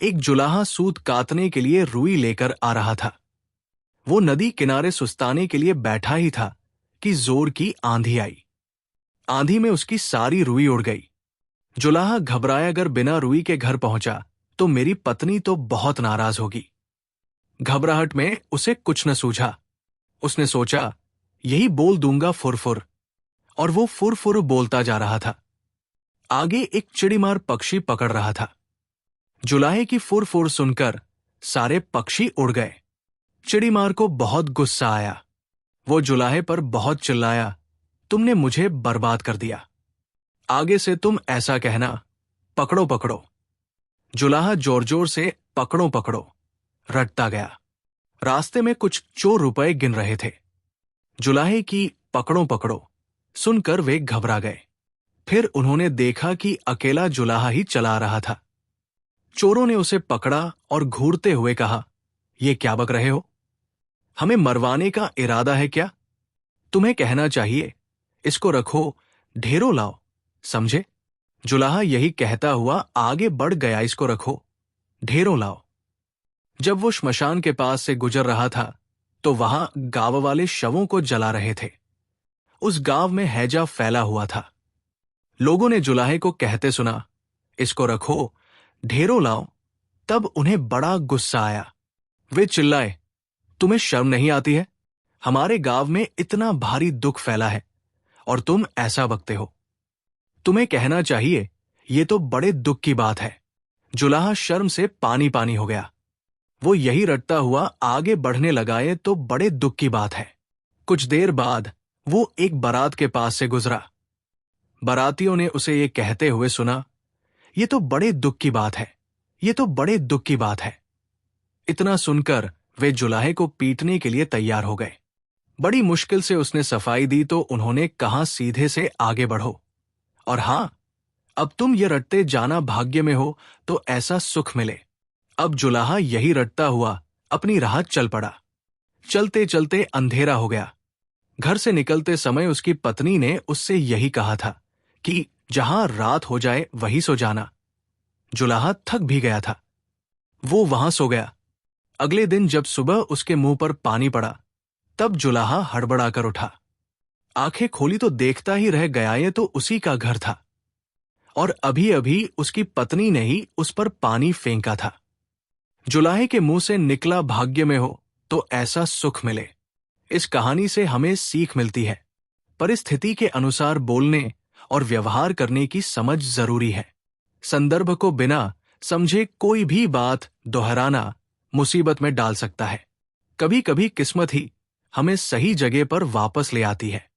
एक जुलाहा सूत काटने के लिए रुई लेकर आ रहा था। वो नदी किनारे सुस्ताने के लिए बैठा ही था कि जोर की आंधी आई। आंधी में उसकी सारी रुई उड़ गई। जुलाहा घबराया कर बिना रुई के घर पहुंचा तो मेरी पत्नी तो बहुत नाराज होगी। घबराहट में उसे कुछ न सूझा। उसने सोचा, यही बोल दूंगा फुरफुर, और वो फुरफुर बोलता जा रहा था। आगे एक चिड़ीमार पक्षी पकड़ रहा था। जुलाहे की फुरफुर सुनकर सारे पक्षी उड़ गए। चिड़ीमार को बहुत गुस्सा आया। वो जुलाहे पर बहुत चिल्लाया, तुमने मुझे बर्बाद कर दिया। आगे से तुम ऐसा कहना, पकड़ो पकड़ो। जुलाहा जोर जोर से पकड़ो पकड़ो रटता गया। रास्ते में कुछ चोर रुपए गिन रहे थे। जुलाहे की पकड़ो पकड़ो सुनकर वे घबरा गए। फिर उन्होंने देखा कि अकेला जुलाहा ही चला रहा था। चोरों ने उसे पकड़ा और घूरते हुए कहा, ये क्या बक रहे हो? हमें मरवाने का इरादा है क्या? तुम्हें कहना चाहिए, इसको रखो, ढेरों लाओ, समझे? जुलाहा यही कहता हुआ आगे बढ़ गया, इसको रखो, ढेरों लाओ। जब वो श्मशान के पास से गुजर रहा था तो वहां गांव वाले शवों को जला रहे थे। उस गांव में हैजा फैला हुआ था। लोगों ने जुलाहे को कहते सुना, इसको रखो, ढेरों लाओ। तब उन्हें बड़ा गुस्सा आया। वे चिल्लाए, तुम्हें शर्म नहीं आती है? हमारे गांव में इतना भारी दुख फैला है और तुम ऐसा बकते हो। तुम्हें कहना चाहिए, ये तो बड़े दुख की बात है। जुलाहा शर्म से पानी पानी हो गया। वो यही रटता हुआ आगे बढ़ने लगा, ये तो बड़े दुख की बात है। कुछ देर बाद वो एक बारात के पास से गुजरा। बारातियों ने उसे ये कहते हुए सुना, ये तो बड़े दुख की बात है, ये तो बड़े दुख की बात है। इतना सुनकर वे जुलाहे को पीटने के लिए तैयार हो गए। बड़ी मुश्किल से उसने सफाई दी तो उन्होंने कहा, सीधे से आगे बढ़ो, और हां, अब तुम ये रटते जाना, भाग्य में हो तो ऐसा सुख मिले। अब जुलाहा यही रटता हुआ अपनी राह चल पड़ा। चलते चलते अंधेरा हो गया। घर से निकलते समय उसकी पत्नी ने उससे यही कहा था कि जहां रात हो जाए वहीं सो जाना। जुलाहा थक भी गया था। वो वहां सो गया। अगले दिन जब सुबह उसके मुंह पर पानी पड़ा तब जुलाहा हड़बड़ाकर उठा। आंखें खोली तो देखता ही रह गया, ये तो उसी का घर था और अभी अभी उसकी पत्नी ने ही उस पर पानी फेंका था। जुलाहे के मुंह से निकला, भाग्य में हो तो ऐसा सुख मिले। इस कहानी से हमें सीख मिलती है, परिस्थिति के अनुसार बोलने और व्यवहार करने की समझ जरूरी है। संदर्भ को बिना समझे कोई भी बात दोहराना मुसीबत में डाल सकता है। कभी कभी किस्मत ही हमें सही जगह पर वापस ले आती है।